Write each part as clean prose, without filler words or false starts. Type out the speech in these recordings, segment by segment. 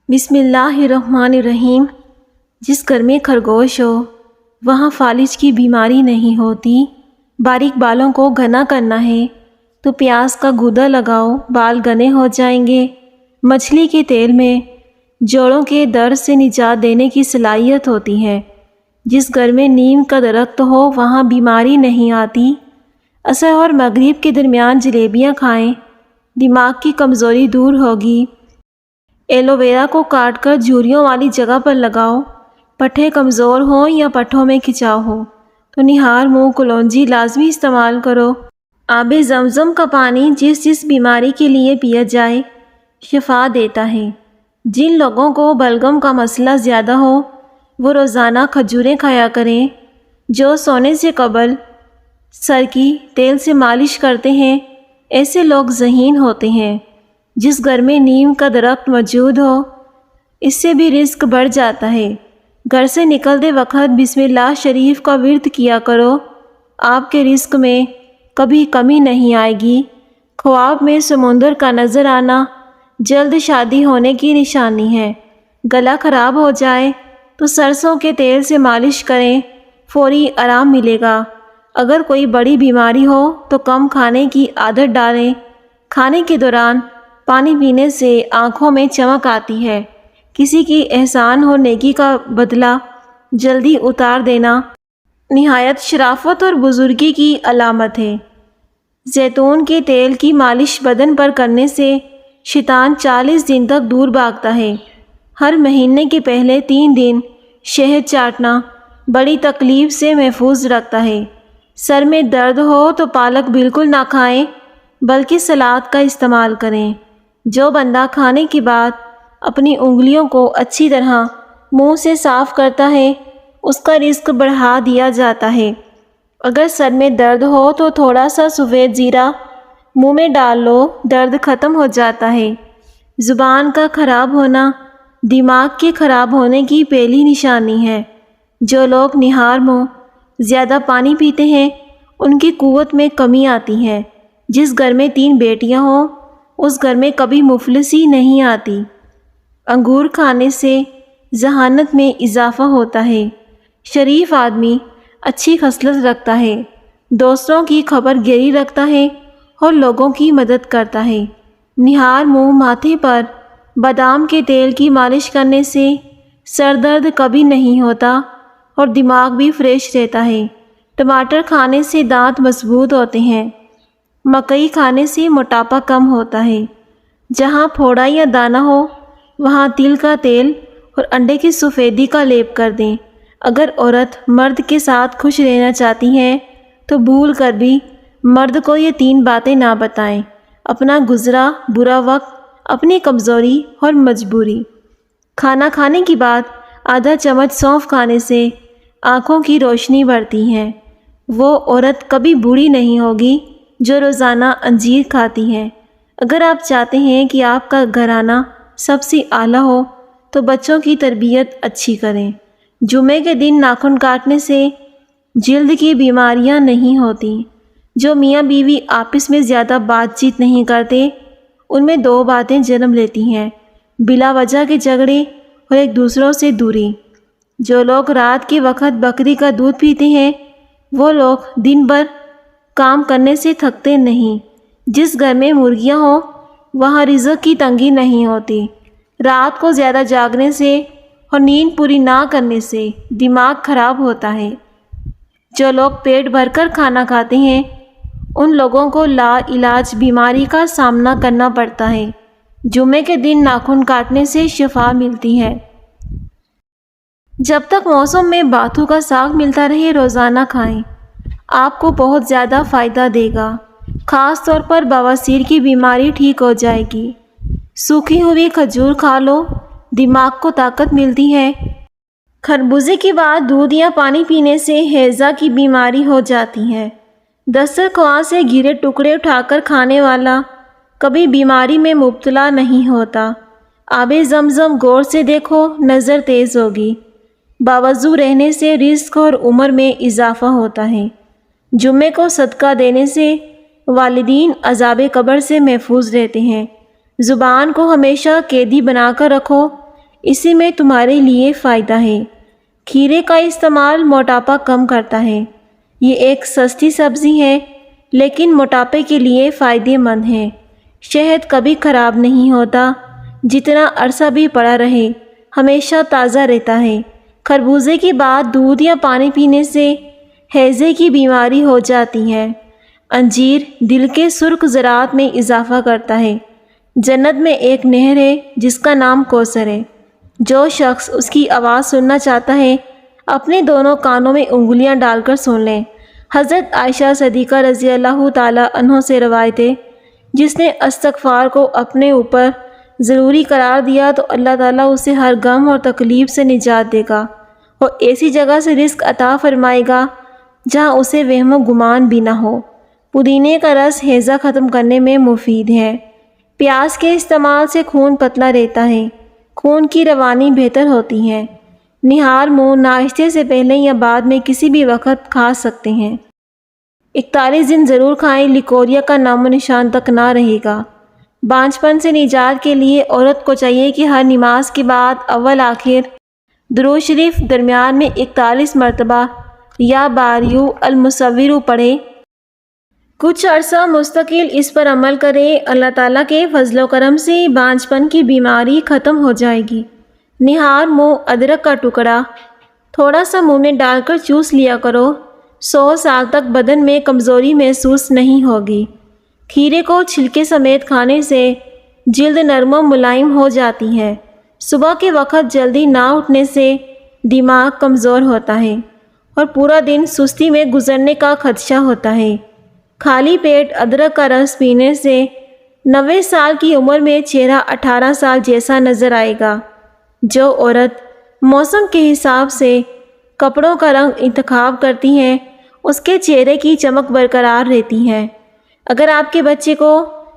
بسم اللہ الرحمن الرحیم۔ جس گھر میں خرگوش ہو وہاں فالج کی بیماری نہیں ہوتی۔ باریک بالوں کو گھنا کرنا ہے تو پیاز کا گودا لگاؤ، بال گھنے ہو جائیں گے۔ مچھلی کے تیل میں جوڑوں کے درد سے نجات دینے کی صلاحیت ہوتی ہے۔ جس گھر میں نیم کا درخت ہو وہاں بیماری نہیں آتی۔ عصر اور مغرب کے درمیان جلیبیاں کھائیں، دماغ کی کمزوری دور ہوگی۔ ایلو ویرا کو کاٹ کر جھریوں والی جگہ پر لگاؤ۔ پٹھے کمزور ہوں یا پٹھوں میں کھچاؤ ہو تو نہار منہ کلونجی لازمی استعمال کرو۔ آب زمزم کا پانی جس بیماری کے لیے پیا جائے شفا دیتا ہے۔ جن لوگوں کو بلغم کا مسئلہ زیادہ ہو وہ روزانہ کھجوریں کھایا کریں۔ جو سونے سے قبل سر کی تیل سے مالش کرتے ہیں ایسے لوگ ذہین ہوتے ہیں۔ جس گھر میں نیم کا درخت موجود ہو اس سے بھی رزق بڑھ جاتا ہے۔ گھر سے نکلتے وقت بسم اللہ شریف کا ورد کیا کرو، آپ کے رزق میں کبھی کمی نہیں آئے گی۔ خواب میں سمندر کا نظر آنا جلد شادی ہونے کی نشانی ہے۔ گلا خراب ہو جائے تو سرسوں کے تیل سے مالش کریں، فوری آرام ملے گا۔ اگر کوئی بڑی بیماری ہو تو کم کھانے کی عادت ڈالیں۔ کھانے کے دوران پانی پینے سے آنکھوں میں چمک آتی ہے۔ کسی کی احسان اور نیکی کا بدلہ جلدی اتار دینا نہایت شرافت اور بزرگی کی علامت ہے۔ زیتون کے تیل کی مالش بدن پر کرنے سے شیطان 40 دن تک دور بھاگتا ہے۔ ہر مہینے کے پہلے 3 دن شہد چاٹنا بڑی تکلیف سے محفوظ رکھتا ہے۔ سر میں درد ہو تو پالک بالکل نہ کھائیں بلکہ سلاد کا استعمال کریں۔ جو بندہ کھانے کے بعد اپنی انگلیوں کو اچھی طرح منہ سے صاف کرتا ہے اس کا رزق بڑھا دیا جاتا ہے۔ اگر سر میں درد ہو تو تھوڑا سا سفید زیرہ منہ میں ڈال لو، درد ختم ہو جاتا ہے۔ زبان کا خراب ہونا دماغ کے خراب ہونے کی پہلی نشانی ہے۔ جو لوگ نہار منہ زیادہ پانی پیتے ہیں ان کی قوت میں کمی آتی ہے۔ جس گھر میں 3 بیٹیاں ہوں اس گھر میں کبھی مفلسی نہیں آتی۔ انگور کھانے سے ذہانت میں اضافہ ہوتا ہے۔ شریف آدمی اچھی خصلت رکھتا ہے، دوسروں کی خبر گیری رکھتا ہے اور لوگوں کی مدد کرتا ہے۔ نہار منہ ماتھے پر بادام کے تیل کی مالش کرنے سے سر درد کبھی نہیں ہوتا اور دماغ بھی فریش رہتا ہے۔ ٹماٹر کھانے سے دانت مضبوط ہوتے ہیں۔ مکئی کھانے سے موٹاپا کم ہوتا ہے۔ جہاں پھوڑا یا دانہ ہو وہاں تل کا تیل اور انڈے کی سفیدی کا لیپ کر دیں۔ اگر عورت مرد کے ساتھ خوش رہنا چاہتی ہے تو بھول کر بھی مرد کو یہ 3 باتیں نہ بتائیں: اپنا گزرا برا وقت، اپنی کمزوری اور مجبوری۔ کھانا کھانے کے بعد آدھا چمچ سونف کھانے سے آنکھوں کی روشنی بڑھتی ہے۔ وہ عورت کبھی بوڑھی نہیں ہوگی جو روزانہ انجیر کھاتی ہے۔ اگر آپ چاہتے ہیں کہ آپ کا گھرانہ سب سے اعلیٰ ہو تو بچوں کی تربیت اچھی کریں۔ جمعے کے دن ناخن کاٹنے سے جلد کی بیماریاں نہیں ہوتی۔ جو میاں بیوی آپس میں زیادہ بات چیت نہیں کرتے ان میں 2 باتیں جنم لیتی ہیں: بلا وجہ کے جھگڑے اور ایک دوسروں سے دوری۔ جو لوگ رات کے وقت بکری کا دودھ پیتے ہیں وہ لوگ دن بھر کام کرنے سے تھکتے نہیں۔ جس گھر میں مرغیاں ہوں وہاں رزق کی تنگی نہیں ہوتی۔ رات کو زیادہ جاگنے سے اور نیند پوری نہ کرنے سے دماغ خراب ہوتا ہے۔ جو لوگ پیٹ بھر کر کھانا کھاتے ہیں ان لوگوں کو لا علاج بیماری کا سامنا کرنا پڑتا ہے۔ جمعے کے دن ناخن کاٹنے سے شفا ملتی ہے۔ جب تک موسم میں باتھو کا ساگ ملتا رہے روزانہ کھائیں، آپ کو بہت زیادہ فائدہ دے گا۔ خاص طور پر بواسیر کی بیماری ٹھیک ہو جائے گی۔ سوکھی ہوئی کھجور کھا لو، دماغ کو طاقت ملتی ہے۔ خربوزے کے بعد دودھ یا پانی پینے سے ہیضہ کی بیماری ہو جاتی ہے۔ دسترخوان سے گرے ٹکڑے اٹھا کر کھانے والا کبھی بیماری میں مبتلا نہیں ہوتا۔ آب زمزم غور سے دیکھو، نظر تیز ہوگی۔ باوضو رہنے سے رزق اور عمر میں اضافہ ہوتا ہے۔ جمعے کو صدقہ دینے سے والدین عذاب قبر سے محفوظ رہتے ہیں۔ زبان کو ہمیشہ قیدی بنا کر رکھو، اسی میں تمہارے لیے فائدہ ہے۔ کھیرے کا استعمال موٹاپا کم کرتا ہے۔ یہ ایک سستی سبزی ہے لیکن موٹاپے کے لیے فائدہ مند ہے۔ شہد کبھی خراب نہیں ہوتا، جتنا عرصہ بھی پڑا رہے ہمیشہ تازہ رہتا ہے۔ خربوزے کے بعد دودھ یا پانی پینے سے ہیضے کی بیماری ہو جاتی ہے۔ انجیر دل کے سرخ ذرات میں اضافہ کرتا ہے۔ جنت میں ایک نہر ہے جس کا نام کوثر ہے۔ جو شخص اس کی آواز سننا چاہتا ہے اپنے دونوں کانوں میں انگلیاں ڈال کر سن لیں۔ حضرت عائشہ صدیقہ رضی اللہ تعالیٰ عنہ سے روایت ہے، جس نے استغفار کو اپنے اوپر ضروری قرار دیا تو اللہ تعالیٰ اسے ہر غم اور تکلیف سے نجات دے گا اور ایسی جگہ سے رزق عطا فرمائے گا جہاں اسے وہم و گمان بھی نہ ہو۔ پودینے کا رس ہیضہ ختم کرنے میں مفید ہے۔ پیاز کے استعمال سے خون پتلا رہتا ہے، خون کی روانی بہتر ہوتی ہے۔ نہار منہ ناشتے سے پہلے یا بعد میں کسی بھی وقت کھا سکتے ہیں۔ 41 دن ضرور کھائیں، لیکوریا کا نام و نشان تک نہ رہے گا۔ بانجھپن سے نجات کے لیے عورت کو چاہیے کہ ہر نماز کے بعد اول آخر درود شریف درمیان میں 41 مرتبہ یا باریو المصور پڑھے۔ کچھ عرصہ مستقل اس پر عمل کرے، اللہ تعالیٰ کے فضل و کرم سے بانجھپن کی بیماری ختم ہو جائے گی۔ نہار منہ ادرک کا ٹکڑا تھوڑا سا منہ میں ڈال کر چوس لیا کرو، 100 سال تک بدن میں کمزوری محسوس نہیں ہوگی۔ کھیرے کو چھلکے سمیت کھانے سے جلد نرم و ملائم ہو جاتی ہے۔ صبح کے وقت جلدی نہ اٹھنے سے دماغ کمزور ہوتا ہے اور پورا دن سستی میں گزرنے کا خدشہ ہوتا ہے۔ خالی پیٹ ادرک کا رس پینے سے 90 سال کی عمر میں چہرہ 18 سال جیسا نظر آئے گا۔ جو عورت موسم کے حساب سے کپڑوں کا رنگ انتخاب کرتی ہے اس کے چہرے کی چمک برقرار رہتی ہے۔ اگر آپ کے بچے کو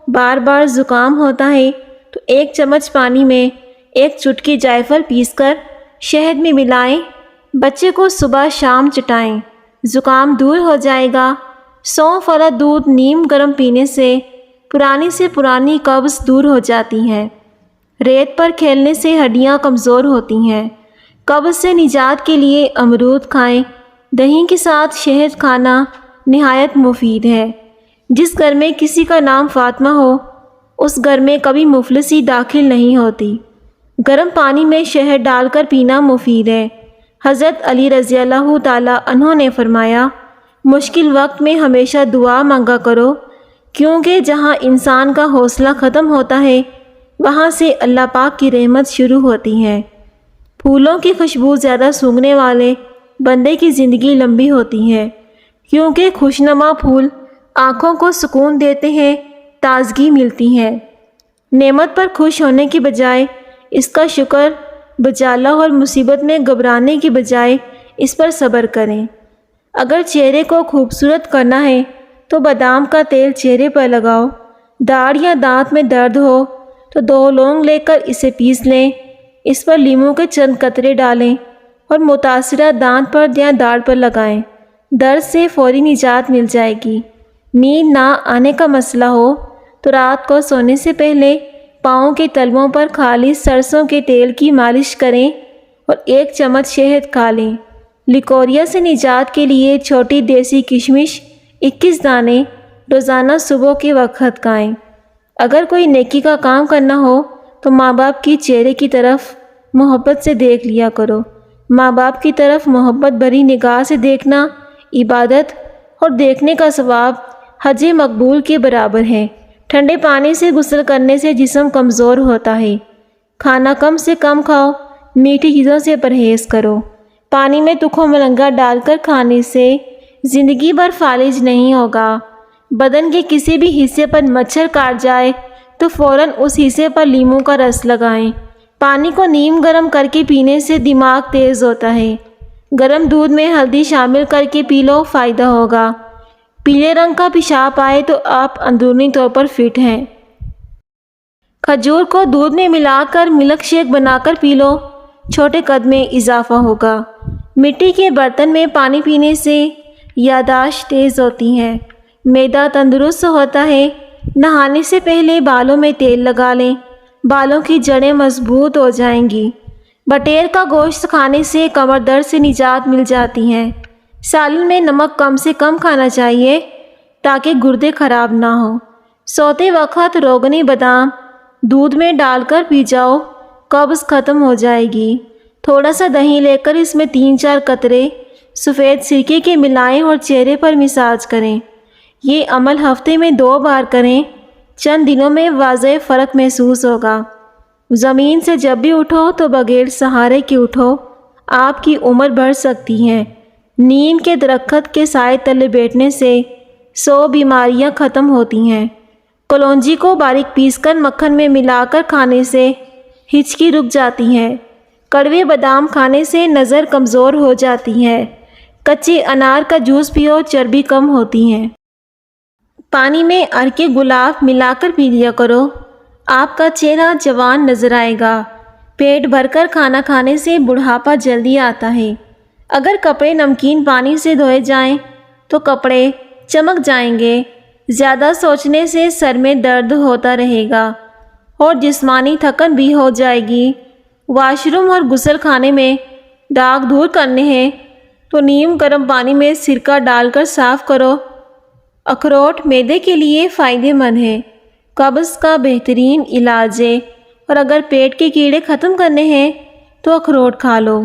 بار بار زکام ہوتا ہے تو 1 چمچ پانی میں 1 چٹکی جائفل پیس کر شہد میں ملائیں، بچے کو صبح شام چٹائیں، زکام دور ہو جائے گا۔ سونف والا دودھ نیم گرم پینے سے پرانی سے پرانی قبض دور ہو جاتی ہے۔ ریت پر کھیلنے سے ہڈیاں کمزور ہوتی ہیں۔ قبض سے نجات کے لیے امرود کھائیں۔ دہی کے ساتھ شہد کھانا نہایت مفید ہے۔ جس گھر میں کسی کا نام فاطمہ ہو اس گھر میں کبھی مفلسی داخل نہیں ہوتی۔ گرم پانی میں شہد ڈال کر پینا مفید ہے۔ حضرت علی رضی اللہ تعالیٰ عنہ نے فرمایا، مشکل وقت میں ہمیشہ دعا مانگا کرو، کیونکہ جہاں انسان کا حوصلہ ختم ہوتا ہے وہاں سے اللہ پاک کی رحمت شروع ہوتی ہے۔ پھولوں کی خوشبو زیادہ سونگھنے والے بندے کی زندگی لمبی ہوتی ہے، کیونکہ خوشنما پھول آنکھوں کو سکون دیتے ہیں، تازگی ملتی ہے۔ نعمت پر خوش ہونے کی بجائے اس کا شکر بجا اور مصیبت میں گھبرانے کی بجائے اس پر صبر کریں۔ اگر چہرے کو خوبصورت کرنا ہے تو بادام کا تیل چہرے پر لگاؤ۔ داڑھ یا دانت میں درد ہو تو 2 لونگ لے کر اسے پیس لیں، اس پر لیموں کے چند قطرے ڈالیں اور متاثرہ دانت پر یا داڑھ پر لگائیں۔ درد سے فوری نجات مل جائے گی۔ نیند نہ آنے کا مسئلہ ہو تو رات کو سونے سے پہلے پاؤں کے تلووں پر خالص سرسوں کے تیل کی مالش کریں اور 1 چمچ شہد کھا لیں۔ لیکوریا سے نجات کے لیے چھوٹی دیسی کشمش 21 دانے روزانہ صبح کے وقت کھائیں۔ اگر کوئی نیکی کا کام کرنا ہو تو ماں باپ کی چہرے کی طرف محبت سے دیکھ لیا کرو۔ ماں باپ کی طرف محبت بھری نگاہ سے دیکھنا عبادت اور دیکھنے کا ثواب حج مقبول کے برابر ہے۔ ٹھنڈے پانی سے غسل کرنے سے جسم کمزور ہوتا ہے۔ کھانا کم سے کم کھاؤ، میٹھی چیزوں سے پرہیز کرو۔ پانی میں تکھو ملنگا ڈال کر کھانے سے زندگی بھر فالج نہیں ہوگا۔ بدن کے کسی بھی حصے پر مچھر کاٹ جائے تو فوراً اس حصے پر لیموں کا رس لگائیں۔ پانی کو نیم گرم کر کے پینے سے دماغ تیز ہوتا ہے۔ گرم دودھ میں ہلدی شامل کر کے پی لو، فائدہ ہوگا۔ پیلے رنگ کا پیشاب آئے تو آپ اندرونی طور پر فٹ ہیں۔ کھجور کو دودھ میں ملا کر ملک شیک بنا کر پی لو، چھوٹے قد میں اضافہ ہوگا۔ مٹی کے برتن میں پانی پینے سے یادداشت تیز ہوتی ہے، معدہ تندرست ہوتا ہے۔ نہانے سے پہلے بالوں میں تیل لگا لیں، بالوں کی جڑیں مضبوط ہو جائیں گی۔ بٹیر کا گوشت کھانے سے کمر درد سے نجات مل جاتی ہے۔ سالن میں نمک کم سے کم کھانا چاہیے تاکہ گردے خراب نہ ہوں۔ سوتے وقت روغنی بادام دودھ میں ڈال کر پی جاؤ، قبض ختم ہو جائے گی۔ تھوڑا سا دہی لے کر اس میں 3-4 قطرے سفید سرکے کے ملائیں اور چہرے پر مساج کریں۔ یہ عمل ہفتے میں 2 بار کریں، چند دنوں میں واضح فرق محسوس ہوگا۔ زمین سے جب بھی اٹھو تو بغیر سہارے کے اٹھو، آپ کی عمر بڑھ سکتی ہے۔ نیم کے درخت کے سائے تلے بیٹھنے سے 100 بیماریاں ختم ہوتی ہیں۔ کلونجی کو باریک پیس کر مکھن میں ملا کر کھانے سے ہچکی رک جاتی ہے۔ کڑوے بادام کھانے سے نظر کمزور ہو جاتی ہے۔ کچے انار کا جوس پیو، چربی کم ہوتی ہے۔ پانی میں عرق گلاب ملا کر پی لیا کرو، آپ کا چہرہ جوان نظر آئے گا۔ پیٹ بھر کر کھانا کھانے سے بڑھاپا جلدی آتا ہے۔ اگر کپڑے نمکین پانی سے دھوئے جائیں تو کپڑے چمک جائیں گے۔ زیادہ سوچنے سے سر میں درد ہوتا رہے گا اور جسمانی تھکن بھی ہو جائے گی۔ واش روم اور غسل خانے میں داغ دور کرنے ہیں تو نیم گرم پانی میں سرکہ ڈال کر صاف کرو۔ اخروٹ معدے کے لیے فائدہ مند ہے، قبض کا بہترین علاج ہے، اور اگر پیٹ کے کیڑے ختم کرنے ہیں تو اخروٹ کھا لو۔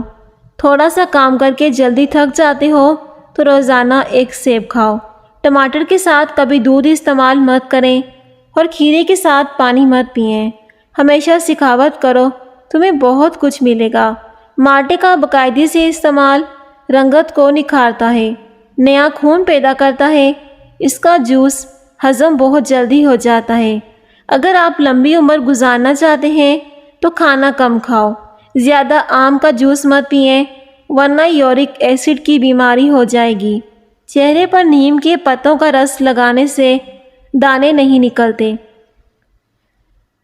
تھوڑا سا کام کر کے جلدی تھک جاتے ہو تو روزانہ 1 سیب کھاؤ۔ ٹماٹر کے ساتھ کبھی دودھ استعمال مت کریں اور کھیرے کے ساتھ پانی مت پئیں۔ ہمیشہ سخاوت کرو، تمہیں بہت کچھ ملے گا۔ مالٹے کا باقاعدگی سے استعمال رنگت کو نکھارتا ہے، نیا خون پیدا کرتا ہے۔ اس کا جوس ہضم بہت جلدی ہو جاتا ہے۔ اگر آپ لمبی عمر گزارنا چاہتے ہیں تو کھانا کم کھاؤ، زیادہ آم کا جوس مت پئیں ورنہ یورک ایسڈ کی بیماری ہو جائے گی۔ چہرے پر نیم کے پتوں کا رس لگانے سے دانے نہیں نکلتے۔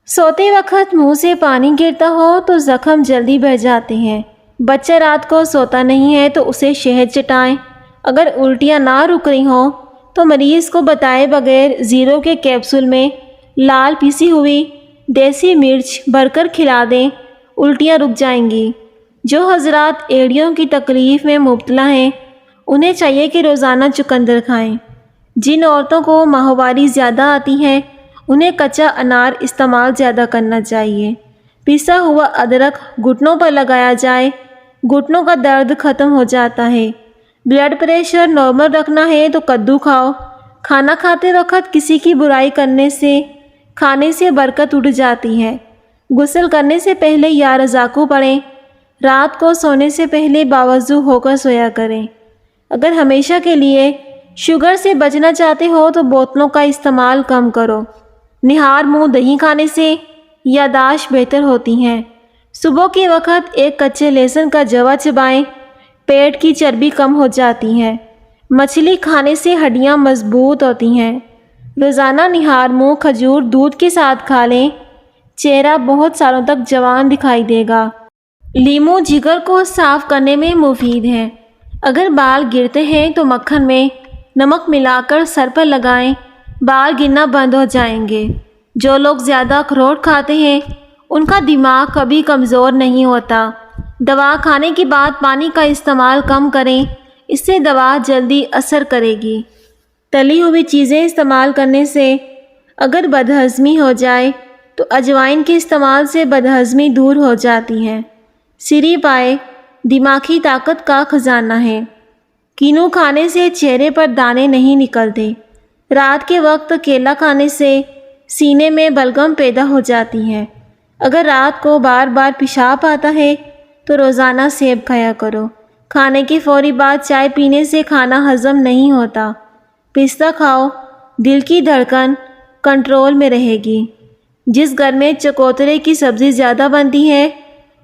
سوتے وقت منہ سے پانی گرتا ہو تو زخم جلدی بڑھ جاتے ہیں۔ بچہ رات کو سوتا نہیں ہے تو اسے شہد چٹائیں۔ اگر الٹیاں نہ رک رہی ہوں تو مریض کو بتائے بغیر 0 کے کیپسول میں لال پیسی ہوئی دیسی مرچ بھر کر کھلا دیں، الٹیاں رک جائیں گی۔ جو حضرات ایڑیوں کی تکلیف میں مبتلا ہیں انہیں چاہیے کہ روزانہ چقندر کھائیں۔ جن عورتوں کو ماہواری زیادہ آتی ہیں انہیں کچا انار استعمال زیادہ کرنا چاہیے۔ پسا ہوا ادرک گھٹنوں پر لگایا جائے، گھٹنوں کا درد ختم ہو جاتا ہے۔ بلڈ پریشر نارمل رکھنا ہے تو کدو کھاؤ۔ کھانا کھاتے وقت کسی کی برائی کرنے سے کھانے سے برکت اٹھ جاتی ہے۔ غسل کرنے سے پہلے یا رضاکو پڑھیں۔ رات کو سونے سے پہلے باوضو ہو کر سویا کریں۔ اگر ہمیشہ کے لیے شوگر سے بچنا چاہتے ہو تو بوتلوں کا استعمال کم کرو۔ نہار منہ دہی کھانے سے یادداشت بہتر ہوتی ہے۔ صبح کے وقت 1 کچے لہسن کا جوا چبائیں، پیٹ کی چربی کم ہو جاتی ہے۔ مچھلی کھانے سے ہڈیاں مضبوط ہوتی ہیں۔ روزانہ نہار منہ کھجور دودھ کے ساتھ کھا لیں، چہرہ بہت سالوں تک جوان دکھائی دے گا۔ لیموں جگر کو صاف کرنے میں مفید ہے۔ اگر بال گرتے ہیں تو مکھن میں نمک ملا کر سر پر لگائیں، بال گرنا بند ہو جائیں گے۔ جو لوگ زیادہ اخروٹ کھاتے ہیں ان کا دماغ کبھی کمزور نہیں ہوتا۔ دوا کھانے کے بعد پانی کا استعمال کم کریں، اس سے دوا جلدی اثر کرے گی۔ تلی ہوئی چیزیں استعمال کرنے سے اگر بدہضمی ہو جائے تو اجوائن کے استعمال سے بدہضمی دور ہو جاتی ہے۔ سری پائے دماغی طاقت کا خزانہ ہے۔ کینو کھانے سے چہرے پر دانے نہیں نکلتے۔ رات کے وقت کیلا کھانے سے سینے میں بلغم پیدا ہو جاتی ہے۔ اگر رات کو بار بار پیشاب آتا ہے تو روزانہ سیب کھایا کرو۔ کھانے کے فوری بعد چائے پینے سے کھانا ہضم نہیں ہوتا۔ پستہ کھاؤ، دل کی دھڑکن کنٹرول میں رہے گی۔ جس گھر میں چکوترے کی سبزی زیادہ بنتی ہے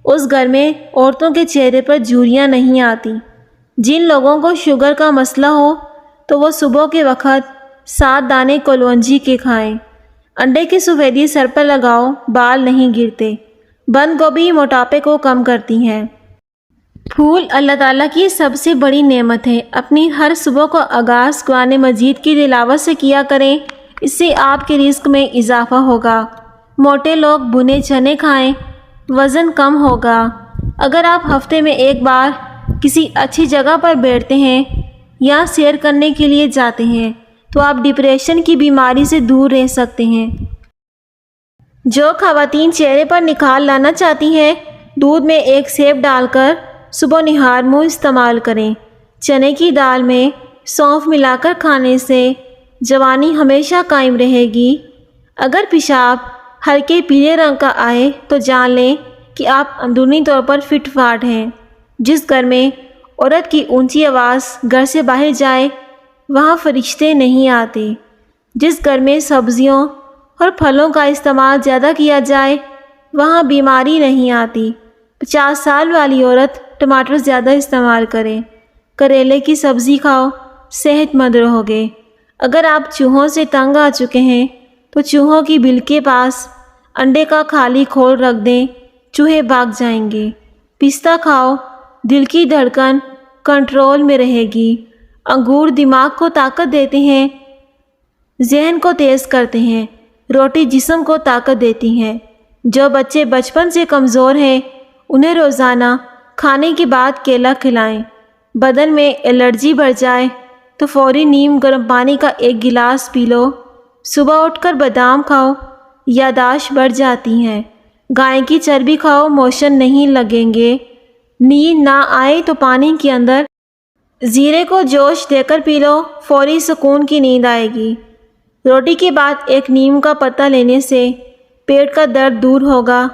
اس گھر میں عورتوں کے چہرے پر جھریاں نہیں آتی۔ جن لوگوں کو شوگر کا مسئلہ ہو تو وہ صبح کے وقت 7 دانے کلونجی کے کھائیں۔ انڈے کی سفیدی سر پر لگاؤ، بال نہیں گرتے۔ بند گوبھی موٹاپے کو کم کرتی ہے۔ پھول اللہ تعالیٰ کی سب سے بڑی نعمت ہے۔ اپنی ہر صبح کو آغاز قرآن مجید کی تلاوت سے کیا کریں، اس سے آپ کے رزق میں اضافہ ہوگا۔ موٹے لوگ بھنے چنے کھائیں، وزن کم ہوگا۔ اگر آپ ہفتے میں ایک بار کسی اچھی جگہ پر بیٹھتے ہیں یا سیر کرنے کے لیے جاتے ہیں تو آپ ڈپریشن کی بیماری سے دور رہ سکتے ہیں۔ جو خواتین چہرے پر نکھار لانا چاہتی ہیں، دودھ میں ایک سیب ڈال کر صبح نہار منہ استعمال کریں۔ چنے کی دال میں سونف ملا کر کھانے سے جوانی ہمیشہ قائم رہے گی۔ اگر پیشاب ہلکے پیلے رنگ کا آئے تو جان لیں کہ آپ اندرونی طور پر فٹ فاٹ ہیں۔ جس گھر میں عورت کی اونچی آواز گھر سے باہر جائے وہاں فرشتے نہیں آتے۔ جس گھر میں سبزیوں اور پھلوں کا استعمال زیادہ کیا جائے وہاں بیماری نہیں آتی۔ 50 سال والی عورت ٹماٹر زیادہ استعمال کرے، کریلے کی سبزی کھاؤ، صحت مند رہو گے۔ اگر آپ چوہوں سے تنگ آ چکے ہیں تو چوہوں کی بل کے پاس انڈے کا خالی کھول رکھ دیں، چوہے بھاگ جائیں گے۔ پستہ کھاؤ، دل کی دھڑکن کنٹرول میں رہے گی۔ انگور دماغ کو طاقت دیتے ہیں، ذہن کو تیز کرتے ہیں۔ روٹی جسم کو طاقت دیتی ہیں۔ جو بچے بچپن سے کمزور ہیں انہیں روزانہ کھانے کے بعد کیلا کھلائیں۔ بدن میں الرجی بڑھ جائے تو فوری نیم گرم پانی کا ایک گلاس پی لو۔ صبح اٹھ کر بادام کھاؤ، یادداشت بڑھ جاتی ہے۔ گائے کی چربی کھاؤ، موشن نہیں لگیں گے۔ نیند نہ آئے تو پانی کے اندر زیرے کو جوش دے کر پی لو، فوری سکون کی نیند آئے گی۔ روٹی کے بعد ایک نیم کا پتا لینے سے پیٹ کا درد دور ہوگا۔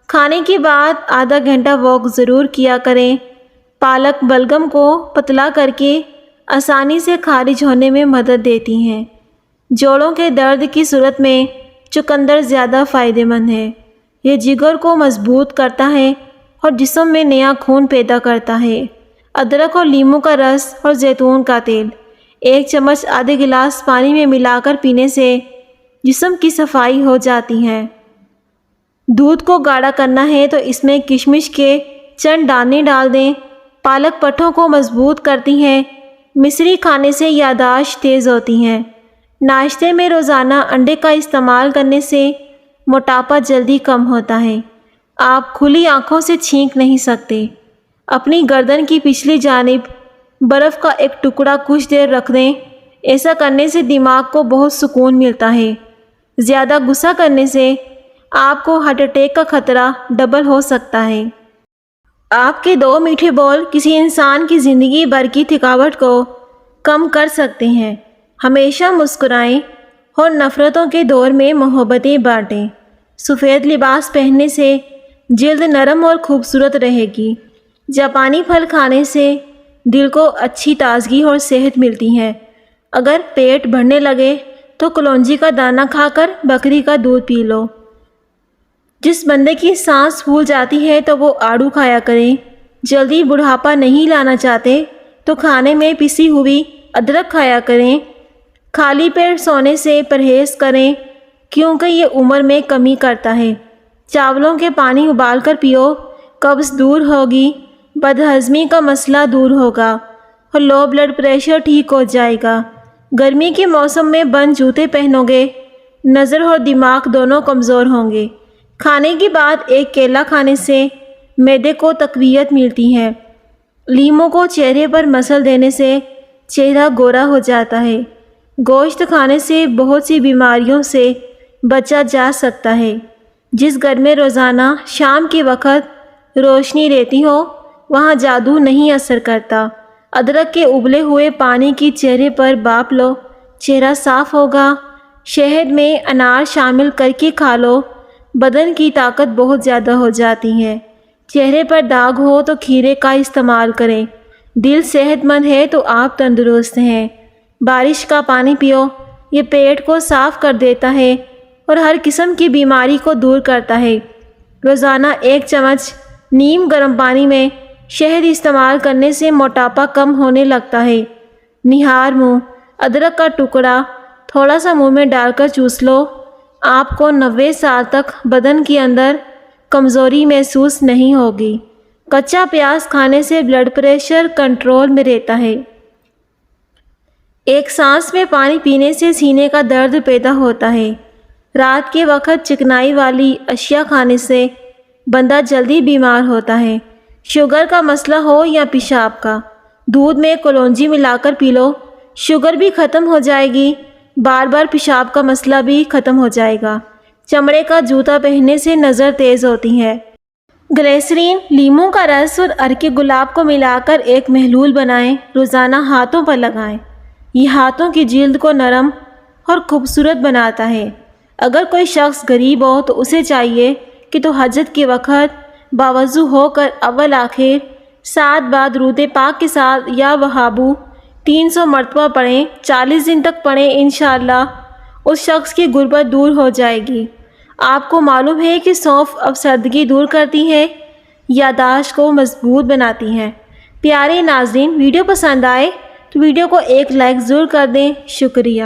کھانے کے بعد آدھا گھنٹہ واک ضرور کیا کریں۔ پالک بلغم کو پتلا کر کے آسانی سے خارج ہونے میں مدد دیتی ہیں۔ جوڑوں کے درد کی صورت میں چقندر زیادہ فائدہ مند ہے۔ یہ جگر کو مضبوط کرتا ہے اور جسم میں نیا خون پیدا کرتا ہے۔ ادرک اور لیموں کا رس اور زیتون کا تیل 1 چمچ آدھے گلاس پانی میں ملا کر پینے سے جسم کی صفائی ہو جاتی ہے۔ دودھ کو گاڑھا کرنا ہے تو اس میں کشمش کے چند دانے ڈال دیں۔ پالک پٹھوں کو مضبوط کرتی ہیں۔ مصری کھانے سے یادداشت تیز ہوتی ہے۔ ناشتے میں روزانہ انڈے کا استعمال کرنے سے موٹاپا جلدی کم ہوتا ہے۔ آپ کھلی آنکھوں سے چھینک نہیں سکتے۔ اپنی گردن کی پچھلی جانب برف کا ایک ٹکڑا کچھ دیر رکھ دیں۔ ایسا کرنے سے دماغ کو بہت سکون ملتا ہے۔ زیادہ غصہ کرنے سے آپ کو ہارٹ اٹیک کا خطرہ ڈبل ہو سکتا ہے۔ آپ کے 2 میٹھے بول کسی انسان کی زندگی بھر کی تھکاوٹ کو کم کر سکتے ہیں۔ ہمیشہ مسکرائیں اور نفرتوں کے دور میں محبتیں بانٹیں۔ سفید لباس پہننے سے جلد نرم اور خوبصورت رہے گی۔ جاپانی پھل کھانے سے دل کو اچھی تازگی اور صحت ملتی ہے۔ اگر پیٹ بھرنے لگے تو کلونجی کا دانہ کھا کر بکری کا دودھ پی لو۔ جس بندے کی سانس پھول جاتی ہے تو وہ آڑو کھایا کریں۔ جلدی بڑھاپا نہیں لانا چاہتے تو کھانے میں پسی ہوئی ادرک کھایا کریں۔ خالی پیٹ سونے سے پرہیز کریں کیونکہ یہ عمر میں کمی کرتا ہے۔ چاولوں کے پانی ابال کر پیو، قبض دور ہوگی، بد ہضمی کا مسئلہ دور ہوگا اور لو بلڈ پریشر ٹھیک ہو جائے گا۔ گرمی کے موسم میں بند جوتے پہنو گے، نظر اور دماغ دونوں کمزور ہوں گے۔ کھانے کے بعد ایک کیلا کھانے سے معدے کو تقویت ملتی ہے۔ لیموں کو چہرے پر مسل دینے سے چہرہ گورا ہو جاتا ہے۔ گوشت کھانے سے بہت سی بیماریوں سے بچا جا سکتا ہے۔ جس گھر میں روزانہ شام کے وقت روشنی رہتی ہو وہاں جادو نہیں اثر کرتا۔ ادرک کے ابلے ہوئے پانی کی چہرے پر بھاپ لو، چہرہ صاف ہوگا۔ شہد میں انار شامل کر کے کھا لو، بدن کی طاقت بہت زیادہ ہو جاتی ہے۔ چہرے پر داغ ہو تو کھیرے کا استعمال کریں۔ دل صحت مند ہے تو آپ تندرست ہیں۔ بارش کا پانی پیو، یہ پیٹ کو صاف کر دیتا ہے اور ہر قسم کی بیماری کو دور کرتا ہے۔ روزانہ 1 چمچ نیم گرم پانی میں شہد استعمال کرنے سے موٹاپا کم ہونے لگتا ہے۔ نہار منہ، ادرک کا ٹکڑا تھوڑا سا منہ میں ڈال کر چوس لو۔ آپ کو 90 سال تک بدن کے اندر کمزوری محسوس نہیں ہوگی۔ کچا پیاز کھانے سے بلڈ پریشر کنٹرول میں رہتا ہے۔ ایک سانس میں پانی پینے سے سینے کا درد پیدا ہوتا ہے۔ رات کے وقت چکنائی والی اشیاء کھانے سے بندہ جلدی بیمار ہوتا ہے۔ شوگر کا مسئلہ ہو یا پیشاب کا، دودھ میں کلونجی ملا کر پی لو، شوگر بھی ختم ہو جائے گی، بار بار پیشاب کا مسئلہ بھی ختم ہو جائے گا۔ چمڑے کا جوتا پہننے سے نظر تیز ہوتی ہے۔ گلیسرین، لیموں کا رس اور عرق گلاب کو ملا کر ایک محلول بنائیں، روزانہ ہاتھوں پر لگائیں۔ یہ ہاتھوں کی جلد کو نرم اور خوبصورت بناتا ہے۔ اگر کوئی شخص غریب ہو تو اسے چاہیے کہ تہجد کے وقت باوضو ہو کر اول آخر 7 بار درود پاک کے ساتھ یا وہابو 300 مرتبہ پڑھیں، 40 دن تک پڑھیں، انشاءاللہ اس شخص کی غربت دور ہو جائے گی۔ آپ کو معلوم ہے کہ سونف افسردگی دور کرتی ہے، یادداشت کو مضبوط بناتی ہے۔ پیارے ناظرین، ویڈیو پسند آئے تو ویڈیو کو ایک لائک ضرور کر دیں۔ شکریہ۔